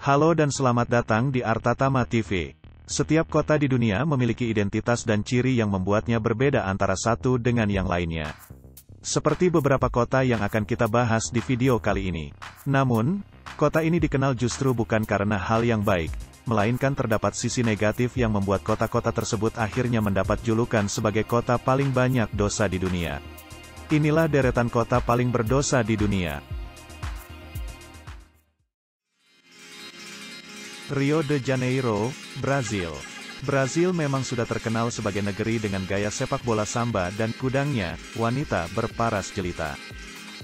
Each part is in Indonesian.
Halo dan selamat datang di Artatama TV. Setiap kota di dunia memiliki identitas dan ciri yang membuatnya berbeda antara satu dengan yang lainnya. Seperti beberapa kota yang akan kita bahas di video kali ini. Namun, kota ini dikenal justru bukan karena hal yang baik, melainkan terdapat sisi negatif yang membuat kota-kota tersebut akhirnya mendapat julukan sebagai kota paling banyak dosa di dunia. Inilah deretan kota paling berdosa di dunia. Rio de Janeiro, Brazil. Brazil memang sudah terkenal sebagai negeri dengan gaya sepak bola samba dan kudangnya, wanita berparas jelita.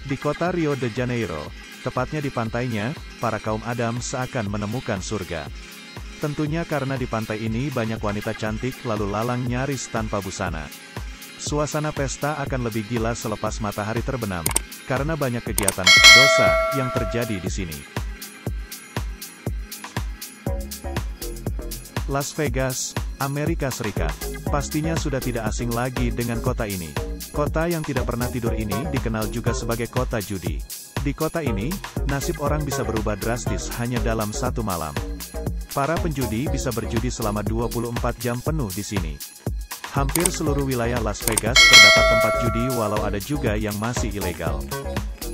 Di kota Rio de Janeiro, tepatnya di pantainya, para kaum Adam seakan menemukan surga. Tentunya karena di pantai ini banyak wanita cantik lalu lalang nyaris tanpa busana. Suasana pesta akan lebih gila selepas matahari terbenam, karena banyak kegiatan dosa yang terjadi di sini. Las Vegas, Amerika Serikat. Pastinya sudah tidak asing lagi dengan kota ini. Kota yang tidak pernah tidur ini dikenal juga sebagai kota judi. Di kota ini, nasib orang bisa berubah drastis hanya dalam satu malam. Para penjudi bisa berjudi selama 24 jam penuh di sini. Hampir seluruh wilayah Las Vegas terdapat tempat judi walau ada juga yang masih ilegal.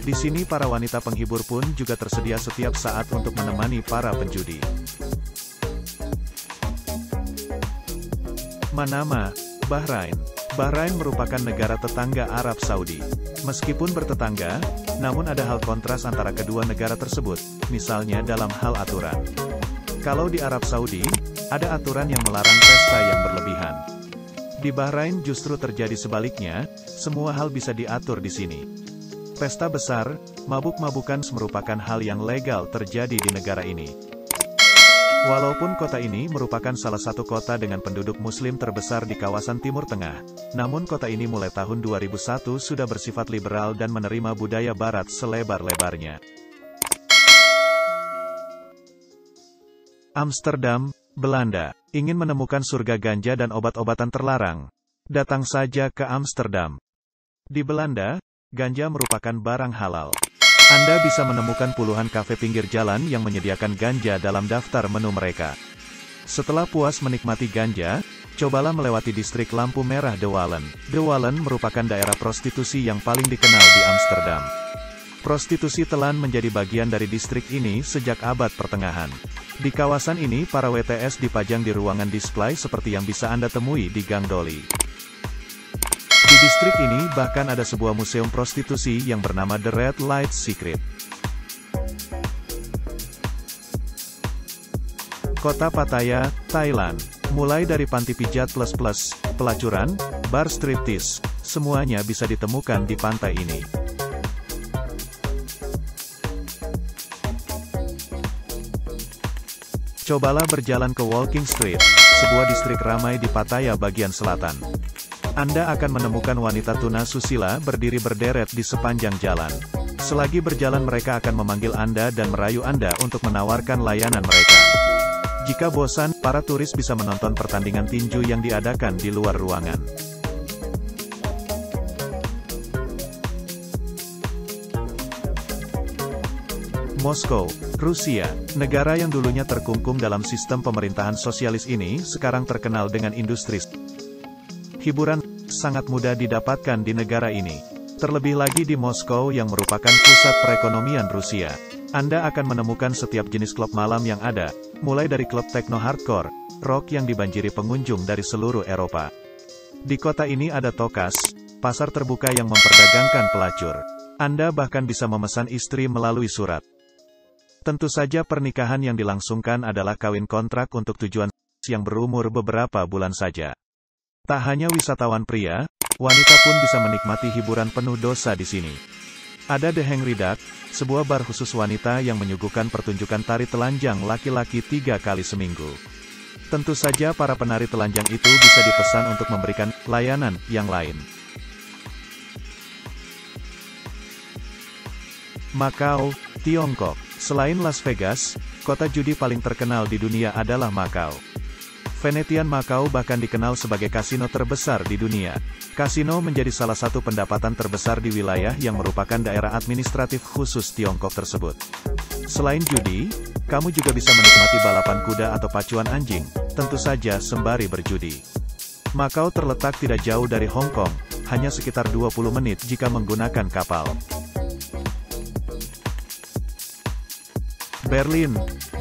Di sini para wanita penghibur pun juga tersedia setiap saat untuk menemani para penjudi. Manama, Bahrain. Bahrain merupakan negara tetangga Arab Saudi. Meskipun bertetangga, namun ada hal kontras antara kedua negara tersebut, misalnya dalam hal aturan. Kalau di Arab Saudi, ada aturan yang melarang pesta yang berlebihan. Di Bahrain justru terjadi sebaliknya, semua hal bisa diatur di sini. Pesta besar, mabuk-mabukan merupakan hal yang legal terjadi di negara ini. Walaupun kota ini merupakan salah satu kota dengan penduduk muslim terbesar di kawasan Timur Tengah, namun kota ini mulai tahun 2001 sudah bersifat liberal dan menerima budaya barat selebar-lebarnya. Amsterdam, Belanda. Ingin menemukan surga ganja dan obat-obatan terlarang? Datang saja ke Amsterdam. Di Belanda, ganja merupakan barang halal. Anda bisa menemukan puluhan kafe pinggir jalan yang menyediakan ganja dalam daftar menu mereka. Setelah puas menikmati ganja, cobalah melewati distrik lampu merah De Wallen. De Wallen merupakan daerah prostitusi yang paling dikenal di Amsterdam. Prostitusi telan menjadi bagian dari distrik ini sejak abad pertengahan. Di kawasan ini para WTS dipajang di ruangan display seperti yang bisa Anda temui di Gang Dolly. Di distrik ini bahkan ada sebuah museum prostitusi yang bernama The Red Light Secret. Kota Pattaya, Thailand. Mulai dari panti pijat plus-plus, pelacuran, bar striptease, semuanya bisa ditemukan di pantai ini. Cobalah berjalan ke Walking Street, sebuah distrik ramai di Pattaya bagian selatan. Anda akan menemukan wanita tuna susila berdiri berderet di sepanjang jalan. Selagi berjalan mereka akan memanggil Anda dan merayu Anda untuk menawarkan layanan mereka. Jika bosan, para turis bisa menonton pertandingan tinju yang diadakan di luar ruangan. Moskow, Rusia. Negara yang dulunya terkungkung dalam sistem pemerintahan sosialis ini sekarang terkenal dengan industri hiburan sangat mudah didapatkan di negara ini. Terlebih lagi di Moskow yang merupakan pusat perekonomian Rusia. Anda akan menemukan setiap jenis klub malam yang ada, mulai dari klub techno hardcore, rock yang dibanjiri pengunjung dari seluruh Eropa. Di kota ini ada tokas, pasar terbuka yang memperdagangkan pelacur. Anda bahkan bisa memesan istri melalui surat. Tentu saja pernikahan yang dilangsungkan adalah kawin kontrak untuk tujuan yang berumur beberapa bulan saja. Tak hanya wisatawan pria, wanita pun bisa menikmati hiburan penuh dosa di sini. Ada The Henry Duck, sebuah bar khusus wanita yang menyuguhkan pertunjukan tari telanjang laki-laki 3 kali seminggu. Tentu saja para penari telanjang itu bisa dipesan untuk memberikan layanan yang lain. Macau, Tiongkok. Selain Las Vegas, kota judi paling terkenal di dunia adalah Macau. Venetian Macau bahkan dikenal sebagai kasino terbesar di dunia. Kasino menjadi salah satu pendapatan terbesar di wilayah yang merupakan daerah administratif khusus Tiongkok tersebut. Selain judi, Kamu juga bisa menikmati balapan kuda atau pacuan anjing, tentu saja sembari berjudi. Macau terletak tidak jauh dari Hong Kong, hanya sekitar 20 menit jika menggunakan kapal. Berlin,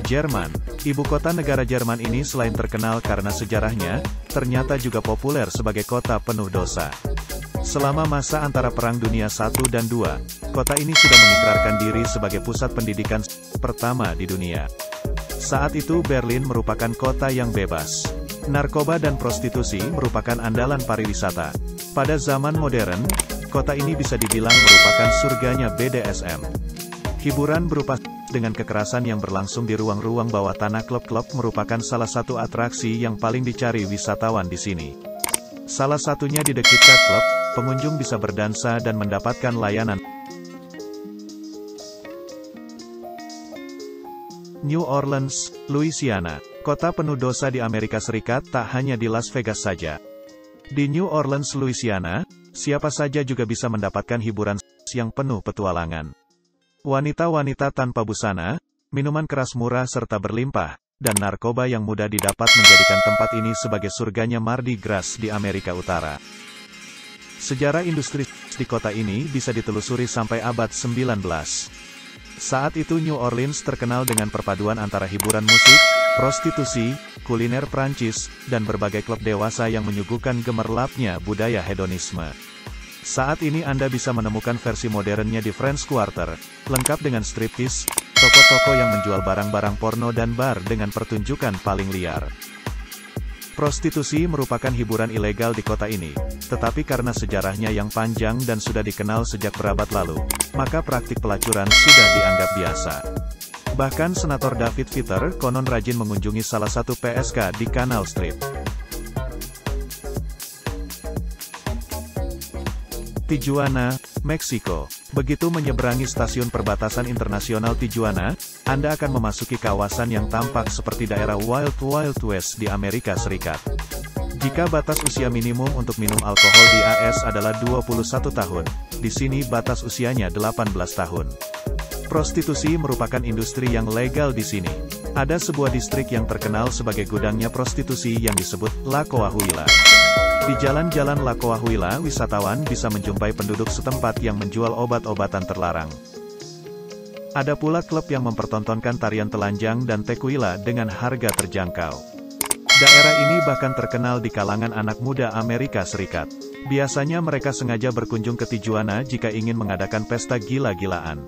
Jerman. Ibu kota negara Jerman ini selain terkenal karena sejarahnya, ternyata juga populer sebagai kota penuh dosa. Selama masa antara Perang Dunia I dan II, kota ini sudah mengikrarkan diri sebagai pusat pendidikan pertama di dunia. Saat itu Berlin merupakan kota yang bebas. Narkoba dan prostitusi merupakan andalan pariwisata. Pada zaman modern, kota ini bisa dibilang merupakan surganya BDSM. Hiburan berupa dengan kekerasan yang berlangsung di ruang-ruang bawah tanah klub-klub merupakan salah satu atraksi yang paling dicari wisatawan di sini. Salah satunya di The Kit Kat Club, pengunjung bisa berdansa dan mendapatkan layanan. New Orleans, Louisiana. Kota penuh dosa di Amerika Serikat tak hanya di Las Vegas saja. Di New Orleans, Louisiana, siapa saja juga bisa mendapatkan hiburan yang penuh petualangan. Wanita-wanita tanpa busana, minuman keras murah serta berlimpah, dan narkoba yang mudah didapat menjadikan tempat ini sebagai surganya Mardi Gras di Amerika Utara. Sejarah industri di kota ini bisa ditelusuri sampai abad 19. Saat itu New Orleans terkenal dengan perpaduan antara hiburan musik, prostitusi, kuliner Prancis, dan berbagai klub dewasa yang menyuguhkan gemerlapnya budaya hedonisme. Saat ini Anda bisa menemukan versi modernnya di French Quarter, lengkap dengan striptease, toko-toko yang menjual barang-barang porno dan bar dengan pertunjukan paling liar. Prostitusi merupakan hiburan ilegal di kota ini, tetapi karena sejarahnya yang panjang dan sudah dikenal sejak berabad lalu, maka praktik pelacuran sudah dianggap biasa. Bahkan Senator David Vitter konon rajin mengunjungi salah satu PSK di Canal Street. Tijuana, Meksiko. Begitu menyeberangi stasiun perbatasan internasional Tijuana, Anda akan memasuki kawasan yang tampak seperti daerah Wild Wild West di Amerika Serikat. Jika batas usia minimum untuk minum alkohol di AS adalah 21 tahun, di sini batas usianya 18 tahun. Prostitusi merupakan industri yang legal di sini. Ada sebuah distrik yang terkenal sebagai gudangnya prostitusi yang disebut La Coahuila. Di jalan-jalan La Coahuila, wisatawan bisa menjumpai penduduk setempat yang menjual obat-obatan terlarang. Ada pula klub yang mempertontonkan tarian telanjang dan tequila dengan harga terjangkau. Daerah ini bahkan terkenal di kalangan anak muda Amerika Serikat. Biasanya mereka sengaja berkunjung ke Tijuana jika ingin mengadakan pesta gila-gilaan.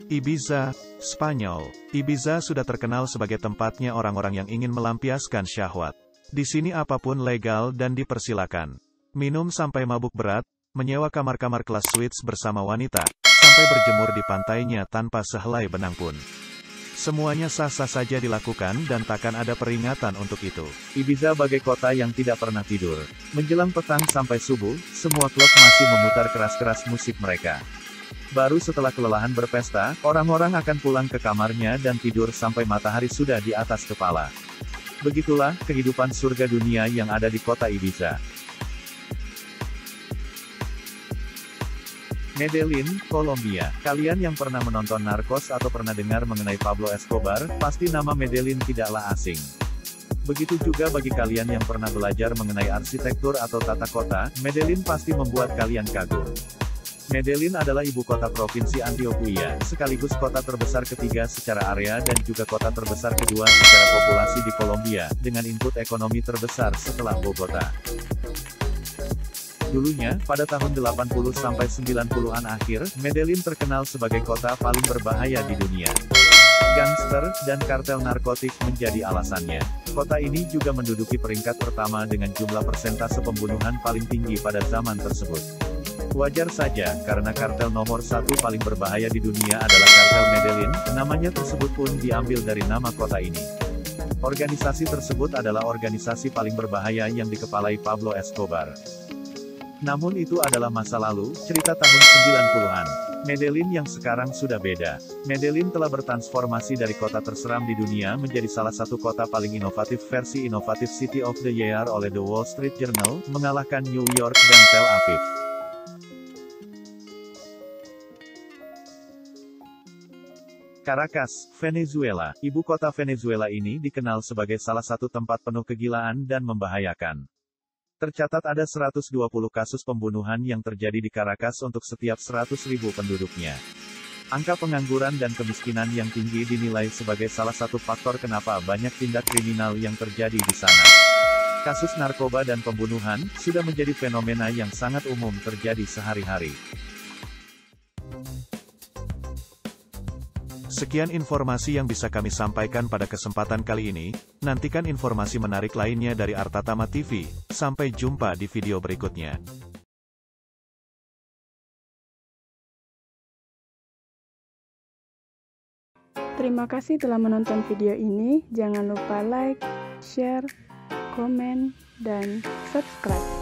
Ibiza, Spanyol. Ibiza sudah terkenal sebagai tempatnya orang-orang yang ingin melampiaskan syahwat. Di sini apapun legal dan dipersilakan. Minum sampai mabuk berat, menyewa kamar-kamar kelas suites bersama wanita, sampai berjemur di pantainya tanpa sehelai benang pun. Semuanya sah-sah saja dilakukan dan takkan ada peringatan untuk itu. Ibiza bagai kota yang tidak pernah tidur. Menjelang petang sampai subuh, semua klub masih memutar keras-keras musik mereka. Baru setelah kelelahan berpesta, orang-orang akan pulang ke kamarnya dan tidur sampai matahari sudah di atas kepala. Begitulah kehidupan surga dunia yang ada di kota Ibiza. Medellin, Kolombia. Kalian yang pernah menonton Narcos atau pernah dengar mengenai Pablo Escobar, pasti nama Medellin tidaklah asing. Begitu juga bagi kalian yang pernah belajar mengenai arsitektur atau tata kota, Medellin pasti membuat kalian kagum. Medellin adalah ibu kota provinsi Antioquia, sekaligus kota terbesar ketiga secara area dan juga kota terbesar kedua secara populasi di Kolombia, dengan input ekonomi terbesar setelah Bogota. Dulunya, pada tahun 80-90-an akhir, Medellin terkenal sebagai kota paling berbahaya di dunia. Gangster dan kartel narkotik menjadi alasannya. Kota ini juga menduduki peringkat pertama dengan jumlah persentase pembunuhan paling tinggi pada zaman tersebut. Wajar saja, karena kartel nomor satu paling berbahaya di dunia adalah kartel Medellin, namanya tersebut pun diambil dari nama kota ini. Organisasi tersebut adalah organisasi paling berbahaya yang dikepalai Pablo Escobar. Namun itu adalah masa lalu, cerita tahun 90-an. Medellin yang sekarang sudah beda. Medellin telah bertransformasi dari kota terseram di dunia menjadi salah satu kota paling inovatif versi Innovative City of the Year oleh The Wall Street Journal, mengalahkan New York dan Tel Aviv. Caracas, Venezuela. Ibu kota Venezuela ini dikenal sebagai salah satu tempat penuh kegilaan dan membahayakan. Tercatat ada 120 kasus pembunuhan yang terjadi di Caracas untuk setiap 100.000 penduduknya. Angka pengangguran dan kemiskinan yang tinggi dinilai sebagai salah satu faktor kenapa banyak tindak kriminal yang terjadi di sana. Kasus narkoba dan pembunuhan sudah menjadi fenomena yang sangat umum terjadi sehari-hari. Sekian informasi yang bisa kami sampaikan pada kesempatan kali ini. Nantikan informasi menarik lainnya dari Artatama TV. Sampai jumpa di video berikutnya. Terima kasih telah menonton video ini. Jangan lupa like, share, komen, dan subscribe.